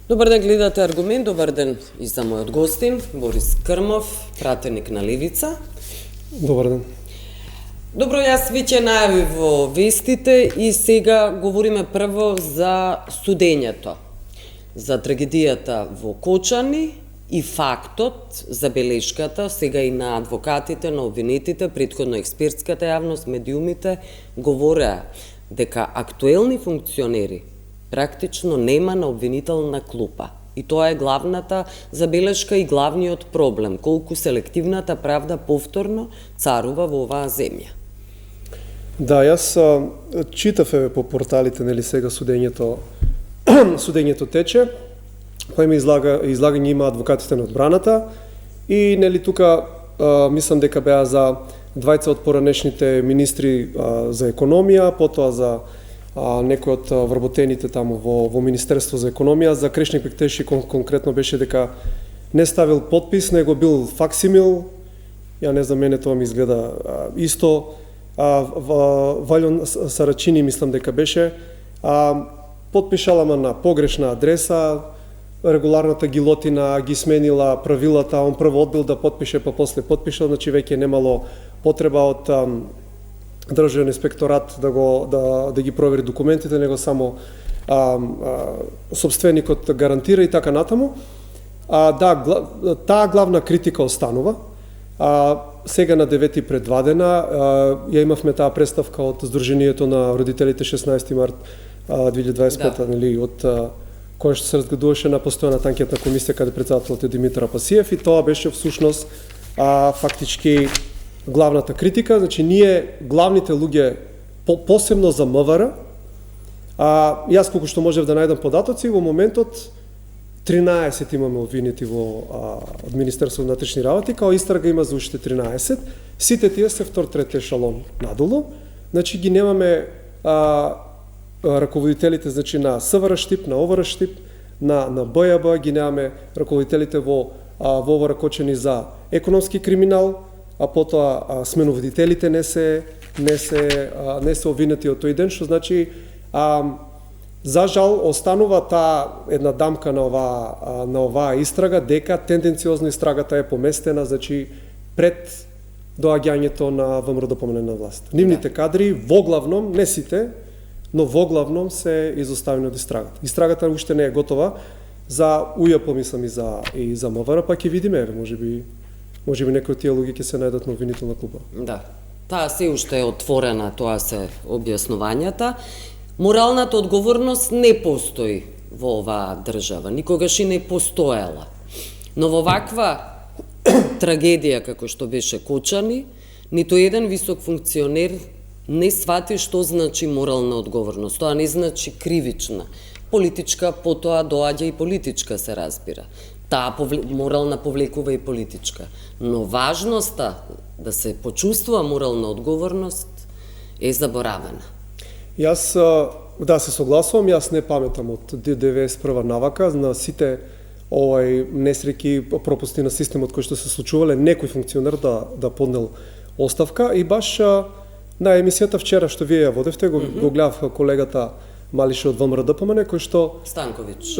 Добар ден, гледате Аргумент. Добар ден и за мојот гостин, Борис Крмов, пратеник на Левица. Добар ден. Добро, јас веќе најавив во вестите и сега говориме прво за судењето, за трагедијата во Кочани и фактот, забелешката, сега и на адвокатите, на обвинетите, претходно експертската јавност, медиумите, говореа дека актуелни функционери практично нема на обвинителна клупа. И тоа е главната забелешка и главниот проблем, колку селективната правда повторно царува во оваа земја. Да, јас читав по порталите, нели сега судењето тече, па има излагање има адвокатите на одбраната и нели тука мислам дека беа за двајца од поранешните министри за економија, потоа за некој од вработените таму во Министерство за економија. За Крешник Бектеши конкретно беше дека не ставил подпис, него бил факсимил. Ја не знам, мене тоа ми изгледа исто. Валјон Сарачини мислам дека беше подпишала на погрешна адреса, регуларната гилотина ги сменила правилата, он прво одбил да подпише, па после подпишал, значи веќе немало потреба од Државен инспекторат да ги провери документите, него само собственикот гарантира и така натаму. Таа главна критика останува. Сега на 9 пред 2 дена ја имавме таа представка од Сдруженијето на родителите 16 март 2025, нели, од која што се разгледуваше на постојаната анкетна комисија каде председателот е Димитар Апасиев, и тоа беше всушност фактички главната критика. Значи ние главните луѓе посебно за МВР, јас колку што можев да најдам податоци, во моментот 13 имаме обвинети во од Министерството на внатрешни работи, као истрага има за уште 13. Сите тие се втор трет ешалон надолу. Значи ги немаме раководителите, значи на СВР Штип, на ОВР Штип, на БЈБ, ги немаме раководителите во ОВР Кочани за економски криминал, а потоа сменоводителите не се обвинети од тој ден, што значи за жал останува таа една дамка на оваа истрага, дека тенденциозно истрагата е поместена, значи пред доаѓањето на ВМРО на власт. Нивните кадри воглавном, не сите, но воглавном се изоставени од истрагата. Истрагата уште не е готова за УЈП, мислам, и за МВР, па ќе видиме, можеби некои од тие луѓе ќе се најдат на обвинителна клупа. Да, таа се уште е отворена, тоа се објаснувањата. Моралната одговорност не постои во оваа држава, никогаш и не постоела. Но во ваква трагедија како што беше Кочани, ниту еден висок функционер не свати што значи морална одговорност. Тоа не значи кривична. Политичка, потоа доаѓа и политичка, се разбира. Таа морална повлекува и политичка. Но важноста да се почувствува морална одговорност е заборавена. Јас, се согласувам, јас не паметам од 91 навака на сите несреќи, пропусти на системот кои што се случувале, некој функционер да поднел оставка, и баш на емисијата вчера што вие ја водевте, го гледав колегата Малише од ВМРО-ДПМН, кој што... Станковиќ.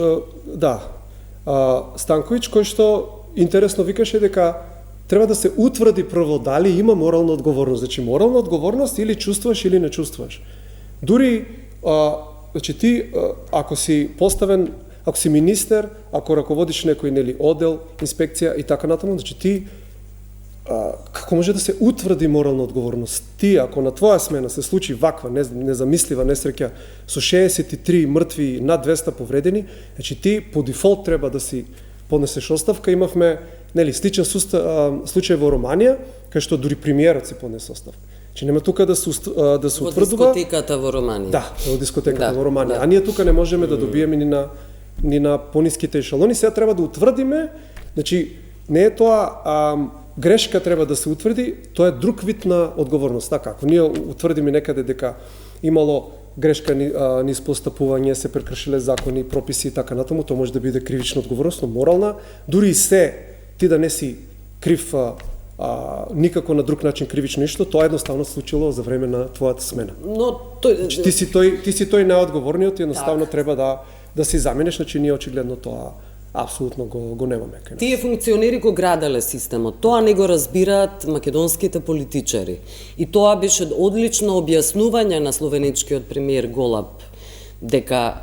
Станковиќ, кој што интересно викаше дека треба да се утврди прво дали има морална одговорност. Значи, морална одговорност или чувствуваш или не чувствуваш. Дури, значи ти, ако си поставен, ако си министер, ако раководиш некој, нели, одел, инспекција и така натаму, значи ти, како може да се утврди морална одговорност? Ти, ако на твоја смена се случи ваква незамислива несреќа со 63 мртви, над 200 повредени, значи ти по дефолт треба да си поднесеш оставка. Имавме, нели, сличен случај во Романија, кај што дури премиерот си поднесе оставка. Значи нема тука да се утврдува... Во дискотеката во Романија. Да, во дискотеката во Романија. А ние тука не можеме да добиеме ни на пониските ешалони. Сега треба да утврдиме, значи не е тоа грешка треба да се утврди, тоа е друг вид на одговорност. Така, ако ние утврдиме некаде дека имало грешка низ постапување, се прекршиле закони, прописи и така натаму, тоа може да биде кривична одговорност, но морална, дури и се ти да не си крив никако на друг начин кривично ништо, тоа едноставно случило за време на твојата смена. Но тој... Значи, ти си тој најодговорниот и едноставно треба да се заменеш, значи ние очигледно тоа апсолутно го немаме кај нас. Тие функционери го граделе системот, тоа не го разбираат македонските политичари. И тоа беше одлично објаснување на словенечкиот премиер Голаб, дека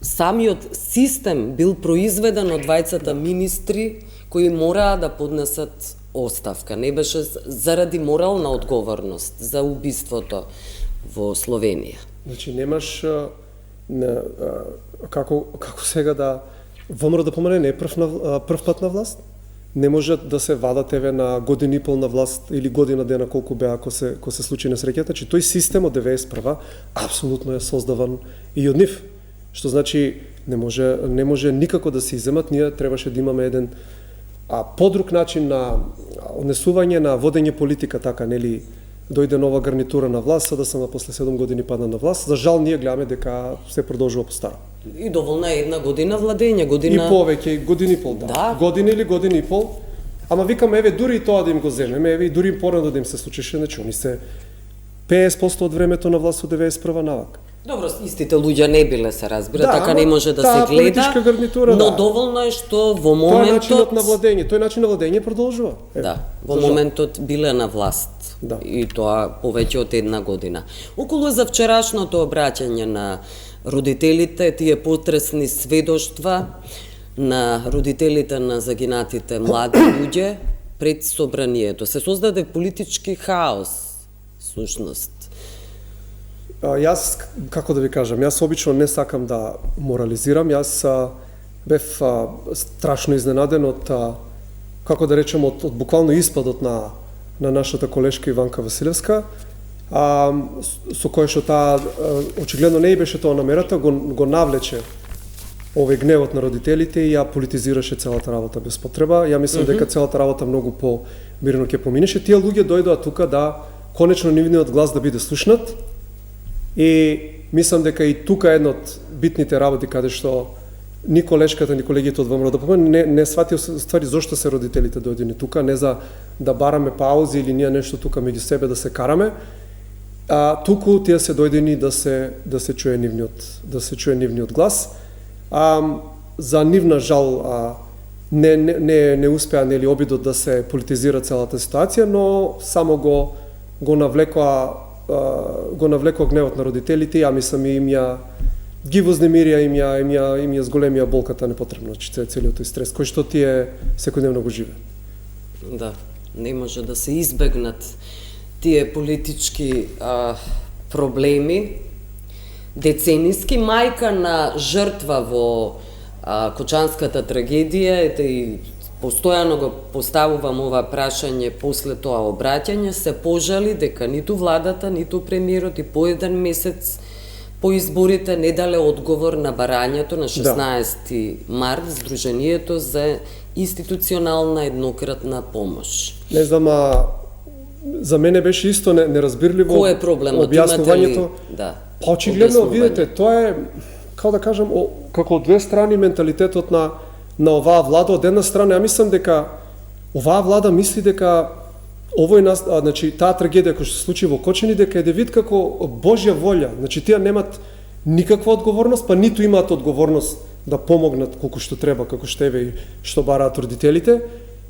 самиот систем бил произведен од двајцата министри кои мораа да поднесат оставка. Не беше заради морална одговорност за убиството во Словенија. Значи немаш како сега да ВМРО да помине не е прв пат на власт. Не може да се вадат еве на година и пол на власт или година дена колку беа ако се случи несреќата, че тој систем од 91 апсолутно е создаван и од нив. Што значи не може никако да се иземат, ние требаше да имаме еден подруг начин на однесување на водење политика, така нели дојде нова гарнитура на власт, да само после 7 години падна на власт. За жал ние гледаме дека се продолжува по старо. И доволна е една година владење, година... И повеќе, година и пол, да. Година или година и пол. Ама викаме, еве, дури и тоа да им го земеме, еве, и дури и порано да им се случише, значи, они се 50% од времето на власт од 91 навак. Добро, истите луѓе не биле, се разбира, да, така не може да се гледа, политичка гарнитура, но доволно е што во моментот... Тој начин на владење продолжува. Да, во моментот биле на власт. Да. И тоа повеќе од една година. Околу за вчерашното обраќање на родителите, тие потресни сведоштва на родителите на загинатите млади луѓе пред собранието, се создаде политички хаос, сушност. Јас, како да ви кажам, јас обично не сакам да морализирам, јас бев страшно изненаден од, како да речем, од буквално испадот на нашата колешка Иванка Василевска, со која што таа очигледно не беше тоа намерата, го навлече овој гневот на родителите и ја политизираше целата работа без потреба. Ја мислам дека целата работа многу по-мирно ќе поминеше. Тие луѓе дојдоа тука да конечно нивниот глас да биде слушнат. И мислам дека и тука една од битните работи каде што ни колешката, ни колегите од ВМРО да помине, не сватил ствари зошто се родителите дојдени тука, не за да бараме паузи или ние нешто тука меѓу себе да се караме, туку тие се дојдени да се чуе нивниот глас. За нивна жал не успеа нели обидот да се политизира целата ситуација, но само го навлекоа гневот на родителите, ја мислам и им ја ги вознемирија, им ја зголемија болката непотребно, целиот тој стрес кој што тие секојдневно го живеат. Да, не може да се избегнат тие политички проблеми. Децениски мајка на жртва во Кочанската трагедија, и постојано го поставувам ова прашање после тоа обраќање, се пожали дека ниту владата, ниту премиерот и по еден месец по изборите не дале одговор на барањето на 16 март Сдруженијето за институционална еднократна помош. Не знам, за мене беше исто неразбирливо кој е проблемот? Објаснувањето. Да. Очигледно, видите, тоа е, како да кажам, како од две страни менталитетот на оваа влада. Од една страна, ја мислам дека оваа влада мисли дека значи таа трагедија која се случи во Кочани, дека е да вид како Божја волја. Значи тие немат никаква одговорност, па ниту имаат одговорност да помогнат колку што треба, како што еве што бараат родителите.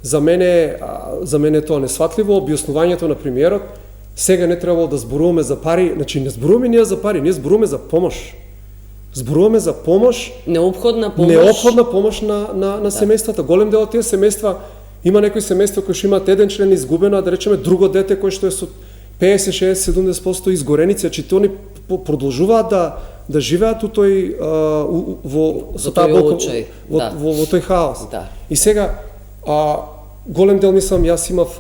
За мене тоа несватливо. Објаснувањето на премиерот, сега не требало да зборуваме за пари, значи не зборуваме ние за пари, ние зборуваме за помош. Зборуваме за помош, неопходна помош на семејствата. Голем дел од тие семејства, има некои семејства кои што имаат еден член изгубено, а да речеме друго дете кој што е со 50, 60, 70% изгореници, че они продолжуваат да живеат во тој со таа болка, во тој хаос. Да. И сега голем дел, мислам, јас имав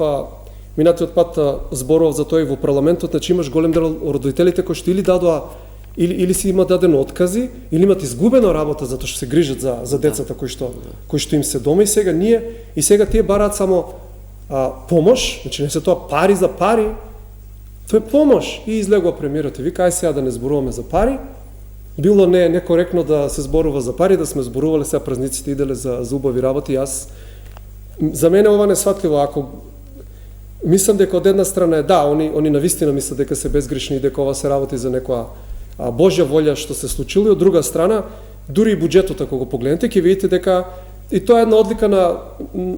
минатиот пат зборував за тој во парламентот, значи имаш голем дел родителите кои што или дадоа или си имаат дадено откази, или имаат изгубена работа затоа што се грижат за децата кои што им се дома, и сега тие бараат само помош, значи не се тоа пари за пари, тоа е помош. И излегува премиерот и вика, ај сега да не зборуваме за пари, било некоректно да се зборува за пари, да сме зборувале сега празниците иделе за убави работи. За мене ова несватливо, ако Мислам дека од една страна да, они навистина мислат дека се безгрешни и дека ова се работи за некоја Божја волја што се случило, и од друга страна, дури и буџетот ако го погледнете, ќе видите дека и тоа е една одлика на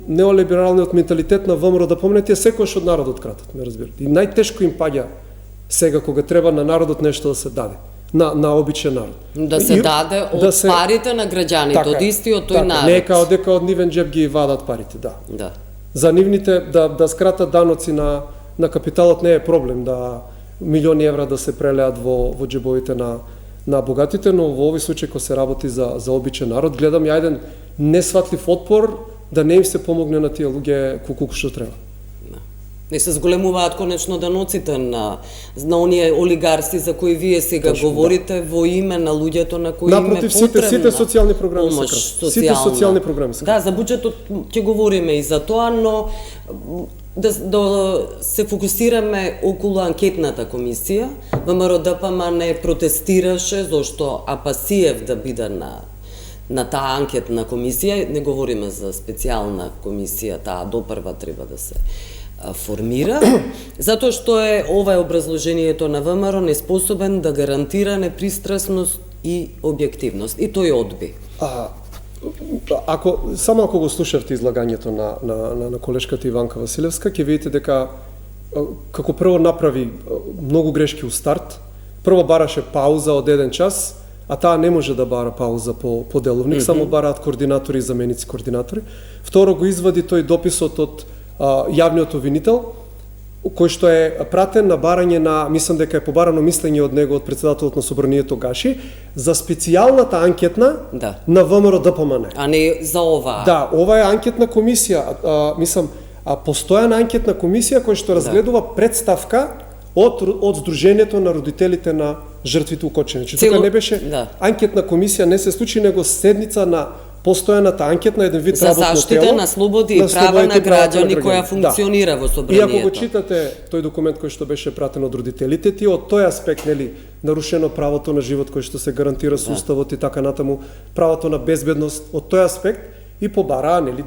неолибералниот менталитет на ВМРО, да помнете, секојаш од народот кратат, ме разбирате. И најтешко им паѓа сега кога треба на народот нешто да се даде, на обичен народ. Да се даде од парите на граѓаните, од истиот тој народ. Не као дека од нивен џеб ги вадат парите, да. Да. За нивните да скратат даноци на капиталот не е проблем, да милиони евра да се прелеат во џебовите на богатите, но во овој случај кога се работи за обичен народ, гледам ја еден несватлив отпор да не им се помогне на тие луѓе колку што треба. Не се зголемуваат конечно даноците на оние олигарси за кои вие сега говорите, во име на луѓето на кои им е потребна. Сите социјални програми се крат. Сите социјални програми се крат. Да, за буџетот ќе говориме и за тоа, но да се фокусираме околу анкетната комисија. ВМРО-ДПМН не протестираше зашто Апасиев да биде на таа анкетна комисија. Не говориме за специјална комисија, таа допрва треба да се формира, затоа што ова е образложението на ВМРО неспособен да гарантира непристрасност и објективност. И тој одби. Само ако го слушавте излагањето на колешката Иванка Василевска, ќе видите дека како прво направи многу грешки у старт. Прво бараше пауза од 1 час, а таа не може да бара пауза по деловник, само бараат координатори и заменици координатори. Второ, го извади тој дописот од јавниот обвинител, кој што е пратен на барање мислам дека е побарано мислење од него, од председателот на Собранието Гаши, за специјалната анкетна на ВМРО-ДПМН. А не за ова. Да, ова е анкетна комисија, постојана анкетна комисија која што разгледува представка од Сдруженијето на родителите на жртвите у Кочани. Тука не беше анкетна комисија, не се случи, него седница на постојаната анкетна, еден вид работно тело. За заштита на слободи и права на граѓани која функционира во Собранието. И ако го читате тој документ кој што беше пратен од родителите ти, од тој аспект, нели, нарушено правото на живот кој што се гарантира со уставот и така натаму, правото на безбедност, од тој аспект и побараа, нели,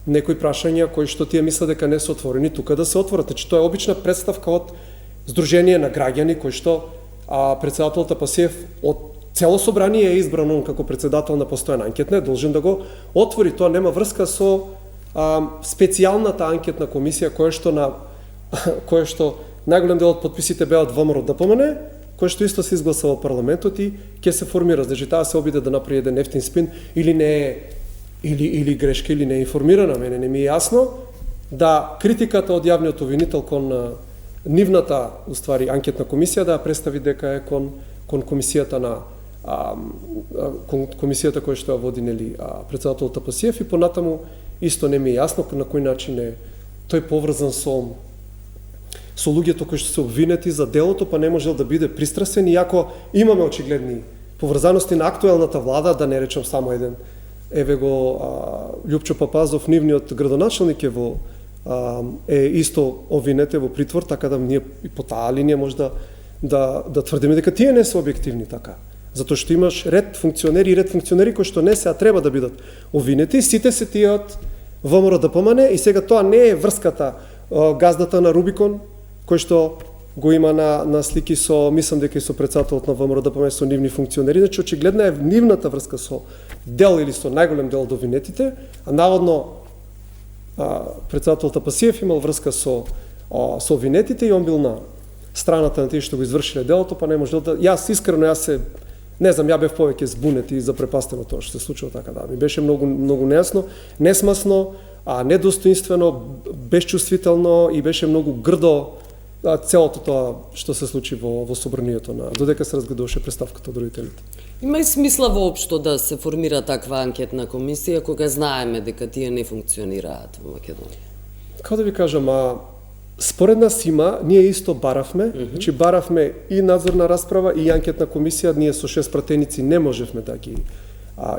некои прашања кои што тие мислат дека не се отворени, тука да се отворат. Значи тоа е обична представка од Сдружение на граѓани кој што председателот Апасиев од цело собрание е избран он како председател на постојана анкетна, е должен да го отвори. Тоа нема врска со специјалната анкетна комисија која што најголем дел од подписите беа од ВМРО-ДПМН, кој што исто се изгласа во парламентот и ќе се формира. Значи таа се обиде да направи еден ефтин спин или не е или грешка или не е информирана, мене не ми е јасно да критиката од јавниот обвинител кон нивната уствари анкетна комисија да представи дека е кон комисијата на комисијата која што ја води, нели, председателот Апасиев, и понатаму исто не ми е јасно на кој начин е тој поврзан со луѓето кои што се обвинети за делото, па не можел да биде пристрасен, иако имаме очигледни поврзаности на актуелната влада, да не речам само еден. Еве го Љупчо Папазов, нивниот градоначелник е исто обвинете во притвор, така да ние и по таа линија може да тврдиме дека тие не се објективни, така. Затоа што имаш ред функционери кои што не се, а треба да бидат обвинети, сите се тие од ВМРО-ДПМН, и сега тоа не е врската газдата на Рубикон, кој што го има на слики со, мислам дека и со председателот на ВМРО-ДПМН, со нивни функционери, значи очигледна е нивната врска со дел или со најголем дел од обвинетите, а наводно председателот Апасиев имал врска со обвинетите и он бил на страната на тие што го извршиле делото, па не можел да... Јас искрено, не знам, ја бев повеќе збунет и запрепастен од тоа што се случило, така да. Ми беше многу нејасно, несмасно, недостоинствено, безчувствително и беше многу грдо целото тоа што се случи во собранието додека се разгледуваше представката од родителите. Има и смисла воопшто да се формира таква анкетна комисија кога знаеме дека тие не функционираат во Македонија? Како да ви кажам, според нас има, ние исто баравме, значи баравме и надзорна расправа и анкетна комисија, ние со 6 пратеници не можевме да ги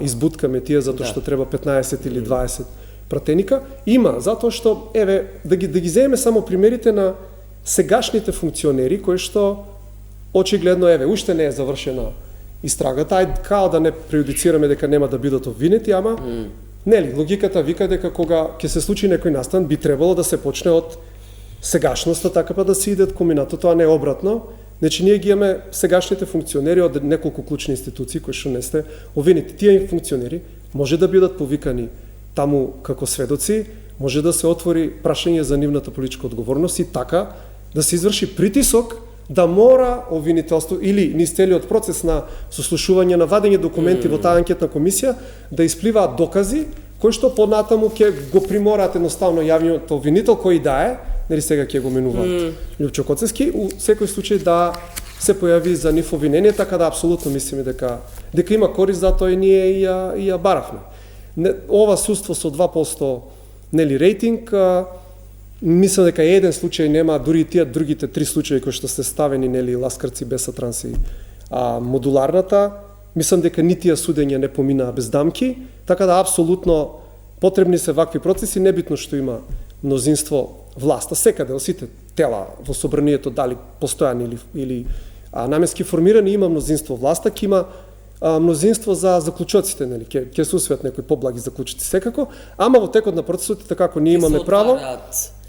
избуткаме тие затоа што треба 15 или 20 пратеника. Има, затоа што да ги земеме само примерите на сегашните функционери кои што очигледно уште не е завршена истрагата, као да не преюдицираме дека нема да бидат обвинети, ама нели логиката вика дека кога ќе се случи некој настан би требало да се почне од сегашноста, така па да се иде кон минатото, а не обратно. Значи, ние ги имаме сегашните функционери од неколку клучни институции кои што не сте овинети. Тие функционери може да бидат повикани таму како сведоци, може да се отвори прашање за нивната политичка одговорност и така да се изврши притисок да мора обвинителство или низ целиот процес на сослушување на вадење документи во таа анкетна комисија да испливаат докази кои што понатаму ќе го примораат едноставно јавниот обвинител кој да е, нели сега ќе го менуваат Лјупчо Коцевски, у секој случај да се појави за нив обвинение, така да апсолутно мислиме дека има корист, затоа и ние и ја баравме. Ова судство со 2% нели рейтинг, мислам дека еден случај нема, дури и тие другите 3 случаи кои што се ставени нели Ласкарци, Бесатранс и модуларната, мислам дека ни тие судења не поминаа без дамки, така да апсолутно потребни се вакви процеси, небитно што има мнозинство власта секаде од сите тела во собранието, дали постојани или наменски формирани, има мнозинство власта, ќе има мнозинство за заклучоците, нели, ќе се усвојат некои поблаги заклучоци секако, ама во текот на процесот така како ние имаме право,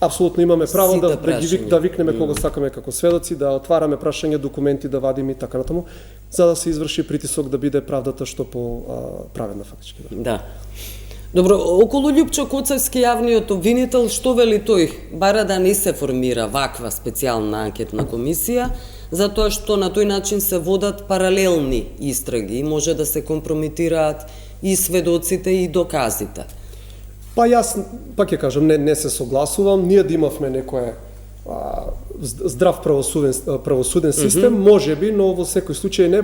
апсолутно имаме право да викнеме кого сакаме како сведоци, да отвараме прашања, документи да вадиме и така натаму, за да се изврши притисок да биде правдата што по праведна фактички. Да. Добро, околу Лјупчо Коцевски јавниот обвинител, што вели тој? Бара да не се формира ваква специјална анкетна комисија, затоа што на тој начин се водат паралелни истраги и може да се компрометираат и сведоците и доказите. Па јас, пак ќе кажам, не се согласувам, ние да имавме некој здрав правосуден систем, можеби, но во секој случај не,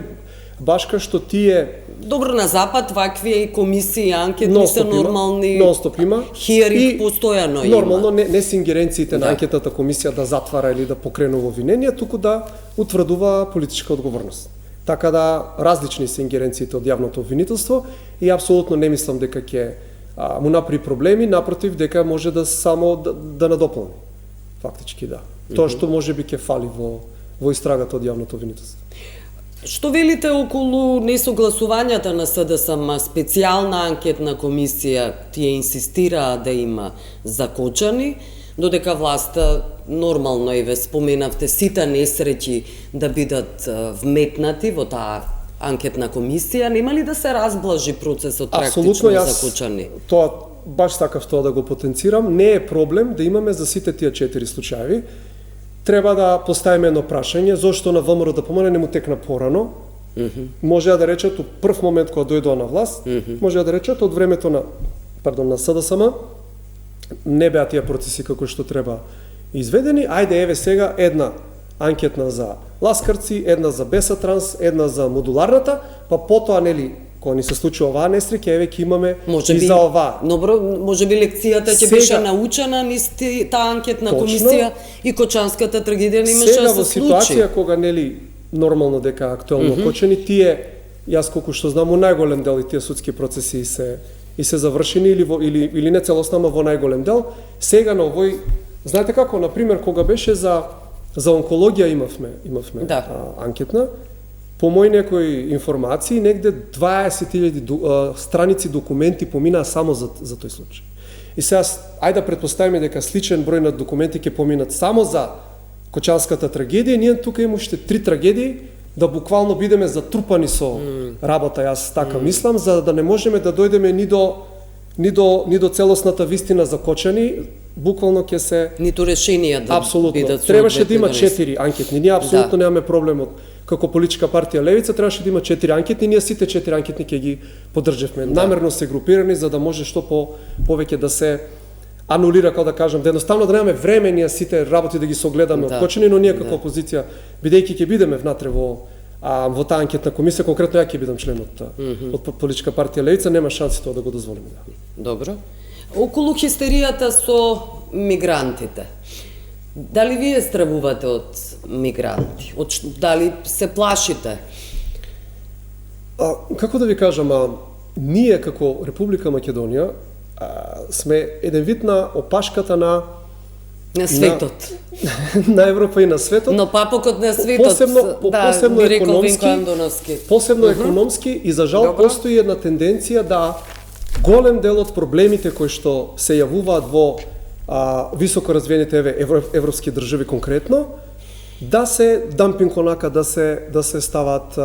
баш кај што тие... Добро, на Запад вакви комисии и анкетни се нормални. Нонстоп има. Хиеринг постојано има. Нормално не се ингеренциите на анкетната комисија да затвара или да покренува обвинение, туку да утврдува политичка одговорност. Така да различни се ингеренциите од јавното обвинителство и апсолутно не мислам дека ќе му направи проблеми, напротив дека може да само да надополни. Фактички да. Тоа што можеби ќе фали во истрагата од јавното обвинителство. Што велите околу несогласувањата на СДСМ, специјална анкетна комисија, тие инсистираа да има закочани, додека власта нормално и ве споменавте сите несреќи да бидат вметнати во таа анкетна комисија, нема ли да се разблажи процесот практично закочани? Тоа баш сакав тоа да го потенцирам, не е проблем да имаме за сите тие 4 случаи. Треба да поставиме едно прашање, зошто на ВМРО да помане не му текна порано. Може да речат од прв момент кога дојдоа на власт, може да речат од времето на СДСМ, не беа тие процеси како што треба изведени. Ајде еве сега една анкетна за Ласкарци, една за Бесатранс, една за модуларната, па потоа нели кога ни се случува оваа несреќа, еве ќе имаме и за оваа. Добро, можеби лекцијата ќе беше научена низ таа анкетна комисија и Кочанската трагедија немаше да се случи. Сега во ситуација кога нели нормално дека актуелно кочени, тие, јас колку што знам, во најголем дел и тие судски процеси и се завршени или не целосно, ама во најголем дел. Сега на овој, знаете како, на пример, кога беше за онкологија имавме анкетна, по мои некои информации, негде 20.000 страници документи поминаа само за тој случај. И сега, ајде да предпоставиме дека сличен број на документи ќе поминат само за Кочанската трагедија, ние тука имаме уште 3 трагедии, да буквално бидеме затрупани со работа, јас така мислам, за да не можеме да дојдеме ни до целосната вистина за Кочани, буквално ќе се... Ниту решенија да бидат... Требаше да има 4 анкетни, ние апсолутно немаме проблем како политичка партија Левица, требаше да има 4 анкетни, ние сите 4 анкетни ќе ги поддржавме. Намерно се групирани за да може што повеќе да се анулира, како да кажам, да едноставно да немаме време ние сите работи да ги согледаме од Кочани, но ние како опозиција, бидејќи ќе бидеме внатре во таа анкетна комисија, конкретно ја ќе бидам член од политичка партија Левица, нема шанси тоа да го дозволиме. Добро. Околу хистеријата со мигрантите. Дали вие стравувате од мигранти? Дали се плашите? Како да ви кажам, ние како Република Македонија сме еден вид на опашката на светот. На Европа и на светот. Но папокот на светот, посебно економски и за жал постои една тенденција да голем дел од проблемите кои што се јавуваат во високо развиените европски држави конкретно, да се дампинг онака, да се стават,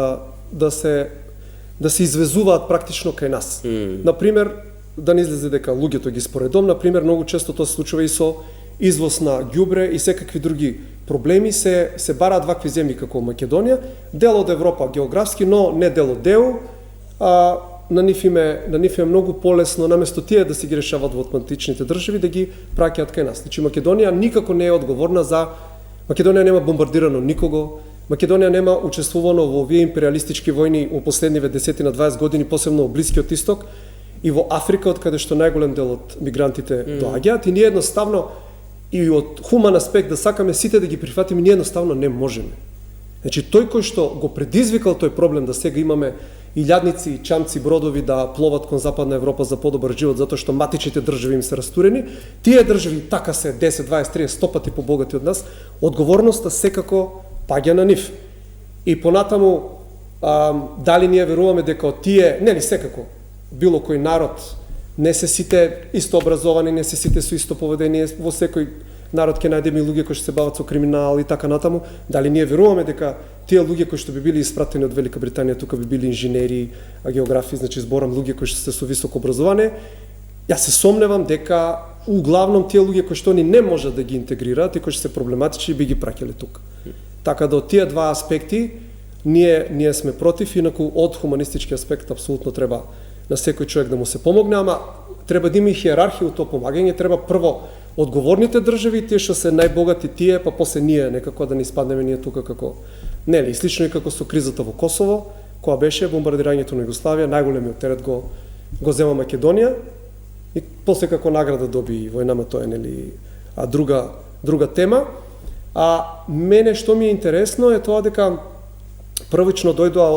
да се извезуваат практично кај нас. Например, да не излезе дека луѓето ги споредом, например, многу често тоа се случува и со извоз на ѓубре и секакви други проблеми, се бараат вакви земји како Македонија, дел од Европа географски, но не дел од ЕУ, на нив им е многу полесно, наместо тие да си ги решават во атлантичните држави, да ги праќаат кај нас. Значи, Македонија никако не е одговорна за... Македонија нема бомбардирано никого, Македонија нема учествувано во овие империалистички војни во последниве 10 на 20 години, посебно во Блискиот Исток и во Африка, од каде што најголем дел од мигрантите доаѓаат, и ние едноставно, и од хуман аспект да сакаме сите да ги прифатиме, ние едноставно не можеме. Значи, тој кој што го предизвикал тој проблем да сега имаме илјадници, чамци, бродови да пловат кон Западна Европа за подобар живот, затоа што матичните држави им се растурени, тие држави така се 10, 20, 30, 100 пати побогати од нас, одговорноста секако паѓа на нив. И понатаму, дали ние веруваме дека од тие, нели секако, било кој народ, не се сите исто образовани, не се сите со исто поведение, во секој народ ќе најдеме луѓе кои што се бават со криминал и така натаму, дали ние веруваме дека тие луѓе кои што би били испратени од Велика Британија тука би били инженери, географи, значи зборам луѓе кои што се со високо образование, јас се сомневам дека углавном тие луѓе кои што они не можат да ги интегрираат и кои што се проблематични би ги праќале тука. Така да од тие два аспекти ние сме против, инаку од хуманистички аспект апсолутно треба на секој човек да му се помогне, ама треба да има и хиерархија у тоа помагање, треба прво одговорните држави, тие што се најбогати тие, па после ние некако да не испаднеме ние тука како... Нели, слично и како со кризата во Косово, која беше бомбардирањето на Југославија, најголемиот терет го зема Македонија и после како награда доби војнама, тоа е нели друга тема. Мене што ми е интересно е тоа дека првично дојдоа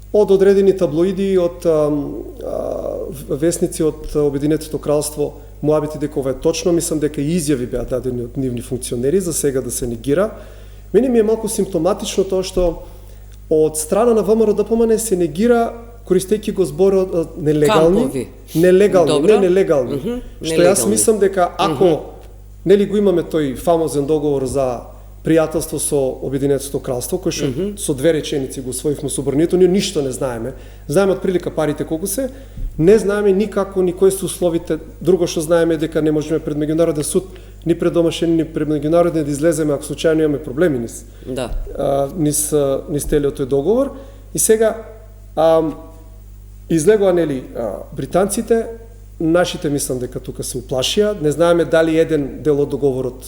од одредени таблоиди, од весници од Обединетото кралство, муабити дека ова е точно, мислам дека и изјави беа дадени од нивни функционери, за сега да се негира. Мене ми е малку симптоматично тоа што од страна на ВМРО ДПМН се негира, користејќи го зборот нелегални, нелегални. Што јас мислам дека ако нели го имаме тој фамозен договор за пријателство со Обединетото кралство, кој што со две реченици го усвоивме со Брнито, ние ништо не знаеме. Знаеме од прилика парите колку се, не знаеме никако ни кои се условите. Друго што знаеме дека не можеме пред меѓународен суд, ни пред домашен, ни пред меѓународен да излеземе ако случајно имаме проблеми низ. Да. Низ целиот тој договор. И сега излегоа нели британците, нашите мислам дека тука се уплашија, не знаеме дали еден дел од договорот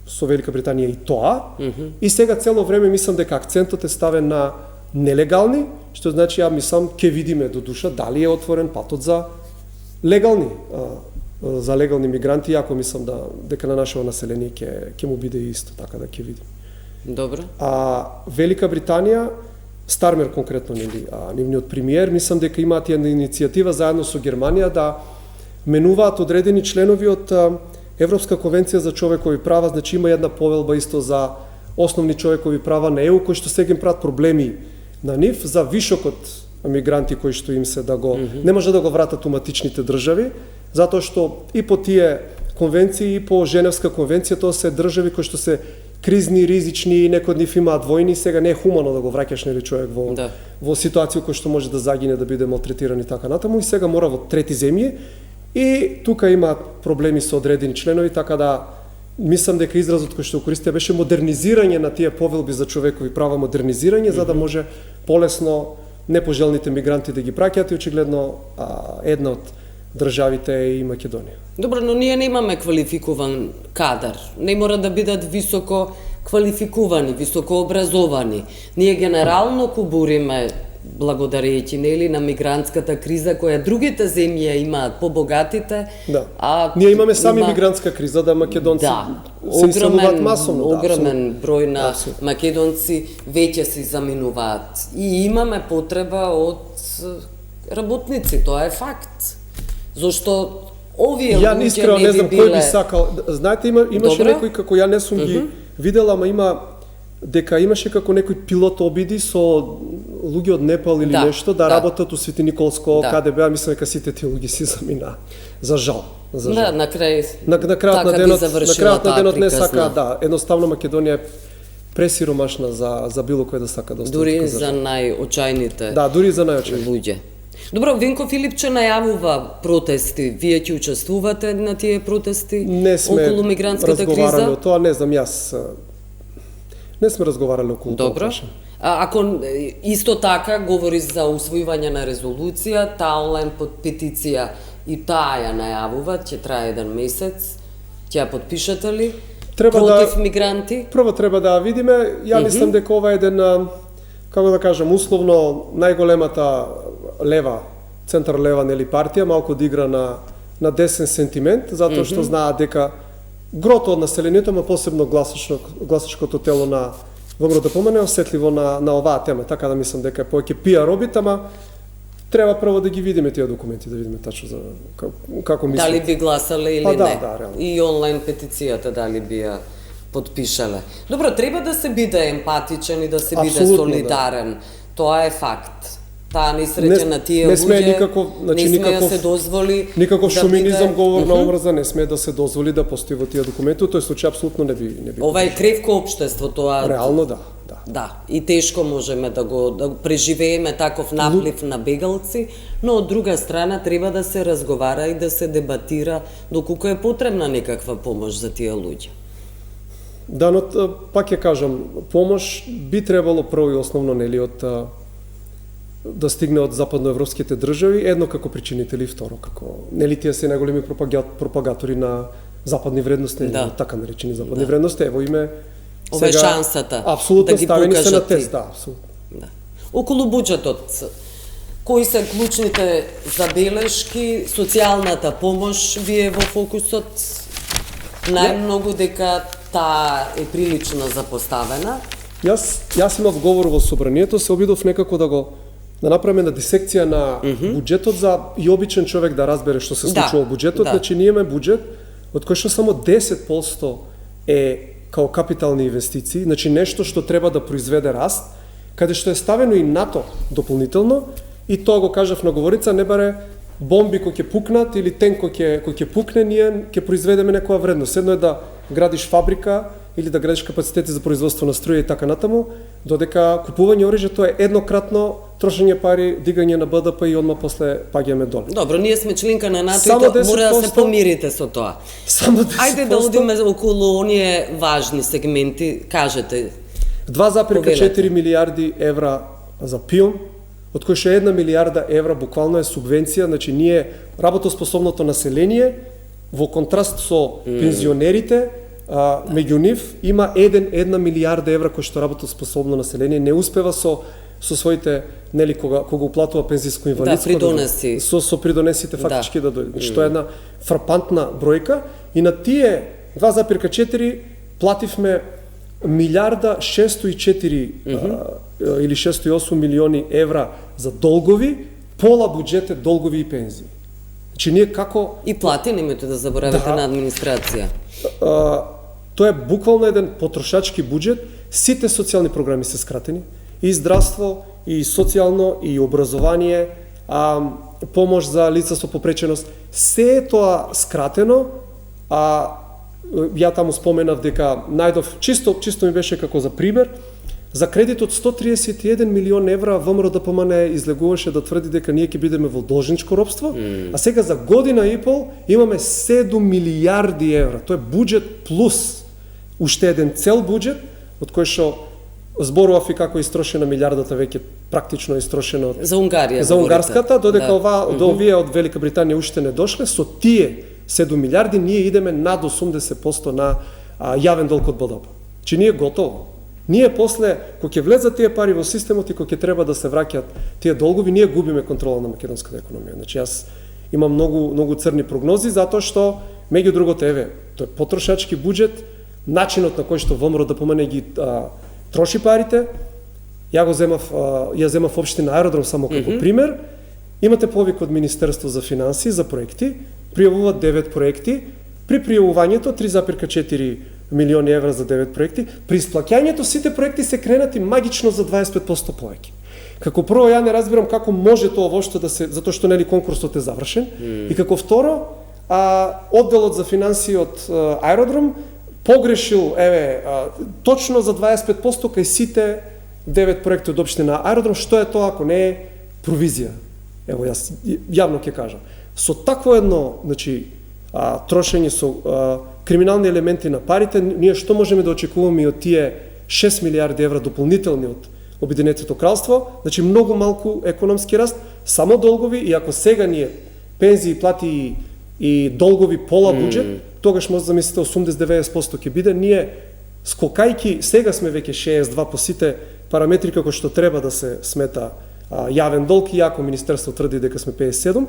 со Велика Британија и тоа, и сега цело време мислам дека акцентот е ставен на нелегални, што значи ја мислам ќе видиме до душа дали е отворен патот за легални мигранти, иако мислам дека на нашето население ќе му биде исто, така да ќе видиме. Добро. Велика Британија, Стармер конкретно, нели, нивниот премиер, мислам дека имаат една иницијатива заедно со Германија да менуваат одредени членови од Европска конвенција за човекови права, значи има една повелба исто за основни човекови права на ЕУ, кои што сега им прават проблеми на нив, за вишокот мигранти кои што им се да го... Не може да го вратат у матичните држави, затоа што и по тие конвенции, и по Женевска конвенција, тоа се држави кои што се кризни, ризични, некои од нив имаат војни, сега не е хумано да го враќаш нели човек во ситуација кој што може да загине, да биде малтретиран и така натаму, и сега мора во трети земји. И тука има проблеми со одредени членови, така да мислам дека изразот кој што користија беше модернизирање на тие повелби за човекови права, модернизирање, за да може полесно непожелните мигранти да ги праќаат, и очигледно една од државите е и Македонија. Добро, но ние немаме квалификуван кадар. Не мора да бидат високо квалификувани, високо образовани. Ние генерално кубуриме благодарејќи нели на мигрантската криза која другите земји имаат, побогатите. Да. Ние имаме сами мигрантска криза, да македонци се иселуваат масовно. Огромен број на македонци веќе се заминуваат. И имаме потреба од работници, тоа е факт. Зошто овие луѓе не искрено не знам кој би сакал. Знаете, имаше некој како ја не сум ги видела, ама има дека имаше како некој пилот обиди со луѓе од Непал или нешто да работат у Свети Николско, каде беа, мислам дека сите тие луѓе си замина. За жал. За Да, на крај на крајот така на би денот, завршила таа не приказна. сака, да, едноставно Македонија е пресиромашна за било кој да сака да остави. Дури за најочајните Да, дури за најочајни. луѓе. Добро, Винко Филипче најавува протести. Вие ќе учествувате на тие протести Не сме околу мигрантската разговарали криза? о тоа, не знам, јас не сме разговарали околу тоа. Добро. прашање. Ако исто така говори за усвојување на резолуција, таа онлайн петиција и таа ја најавува, ќе трае 1 месец, ќе ја подпишете ли? Треба Против мигранти? Прво треба да ја видиме, ја мислам дека ова е еден, како да кажам, условно најголемата лева, центар лева нели партија, малку да игра на десен сентимент, затоа што знаат дека грото од населението, ма посебно гласачкото тело на ВМРО ДПМН е осетливо на оваа тема, така да мислам дека е повеќе пиар обид, ама треба прво да ги видиме тие документи, да видиме тачно за како мислат. Дали би гласале или Па да, не? да, реално. И онлайн петицијата дали би ја подпишале. Добро, треба да се биде емпатичен и да се биде Апсолутно, солидарен. Тоа е факт. Таа несреќа на тие не сме луѓе никаков, значи, не сме никаков- да се дозволи Никаков да шовинизам, биде- говор на омрза не сме да се дозволи да постои во тие документи, тој случај апсолутно не би Ова е кревко општество, тоа реално да, да. Да, и тешко можеме да го преживееме таков наплив на бегалци, но од друга страна треба да се разговара и да се дебатира доколку е потребна некаква помош за тие луѓе. Да, но пак ќе кажам, помош би требало прво и основно нели од да стигне од западноевропските држави, едно како причинители, второ како нели тие се најголеми пропагатори на западни вредности, Да. така наречени западни вредности, ево име Ова е шансата апсолутно да ги ставени се на покажат тест, и- да, апсолутно. Да. Околу буџетот, кои се клучните забелешки, социјалната помош ви е во фокусот најмногу дека таа е прилично запоставена. Јас имав говор во собранието, се обидов некако да направиме на дисекција на буџетот за и обичен човек да разбере што се Да, случува во буџетот. да. Значи ние имаме буџет од кој што само 10% е као капитални инвестиции, значи нешто што треба да произведе раст, каде што е ставено и НАТО дополнително, и тоа го кажав на говорица, не баре бомби кои ќе пукнат или тенк кој ќе пукне, ние ќе произведеме некоја вредност. Едно е да градиш фабрика или да градиш капацитети за производство на струја и така натаму, додека купување оружје тоа е еднократно трошење пари, дигање на БДП и одма после паѓаме доле. Добро, ние сме членка на НАТО Само и мора да се 10%. помирите со тоа. Само 10%. Ајде да одиме околу оние важни сегменти, кажете. 2,4 милиарди евра за ПИОМ, од кои што 1 милиарда евра буквално е субвенција, значи ние работоспособното население во контраст со пензионерите, меѓу нив има 1 милиарда евра кои што работоспособно население не успева со своите нели кога уплатува пензиско инвалидско придонеси. со придонесите фактички да дојде. Што е една фрапантна бројка и на тие 2,4 плативме милиарда 604 или 608 милиони евра за долгови, пола буџет е долгови и пензии. Значи ние како И плати, немојте да заборавате Да. на администрација. тоа е буквално еден потрошачки буџет, сите социјални програми се скратени, и здравство, и социјално, и образование, помош за лица со попреченост, се е тоа скратено, ја таму споменав дека најдов, чисто ми беше како за пример, за кредит од 131 милион евра ВМРО ДПМН излегуваше да тврди дека ние ќе бидеме во должничко ропство, а сега за година и пол имаме 7 милиарди евра. Тоа е буџет плюс уште еден цел буџет, од кој што зборував и како истрошена милиардата веќе практично истрошена од За Унгарија за говорите. унгарската, додека Да. до овие од Велика Британија уште не дошле, со тие 7 милиарди ние идеме над 80% на јавен долг од БДП. Че ние готово. Ние после, кога ќе влезат тие пари во системот и кога ќе треба да се враќаат тие долгови, ние губиме контрола на македонската економија. Значи јас имам многу црни прогнози затоа што меѓу другото еве, тој потрошачки буџет, начинот на кој што ВМРО ДПМН ги троши парите, ја земав општина Аеродром само како пример. Имате повик од Министерство за финансии за проекти, пријавуваат 9 проекти, при пријавувањето 3,4 милиони евра за 9 проекти, при исплаќањето сите проекти се кренати магично за 25% повеќе. Како прво ја не разбирам како може тоа воопшто да се, затоа што нели конкурсот е завршен, и како второ, одделот за финансии од аеродром погрешил, точно за 25% кај сите 9 проекти од општина аеродром. Што е тоа ако не е провизија? Ево, јас јавно ќе кажам. Со такво едно, значи, трошење со криминални елементи на парите, ние што можеме да очекуваме и од тие 6 милиарди евра дополнителни од Обединетото кралство, значи многу малку економски раст, само долгови, и ако сега ние пензии, плати и долгови пола буџет, тогаш може да замислите 80-90% ќе биде. Ние скокајки, сега сме веќе 62 по сите параметри како што треба да се смета јавен долг, иако Министерство тврди дека сме 57,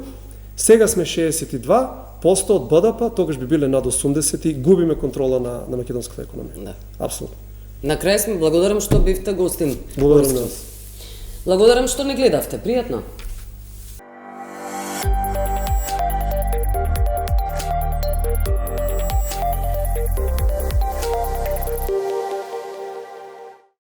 сега сме 62% од БДП, тогаш би биле над 80 и губиме контрола на македонската економија. Да. Апсолутно. На крај сме благодарам што бивте гостин. Благодарам на вас. Благодарам што не гледавте. Пријатно.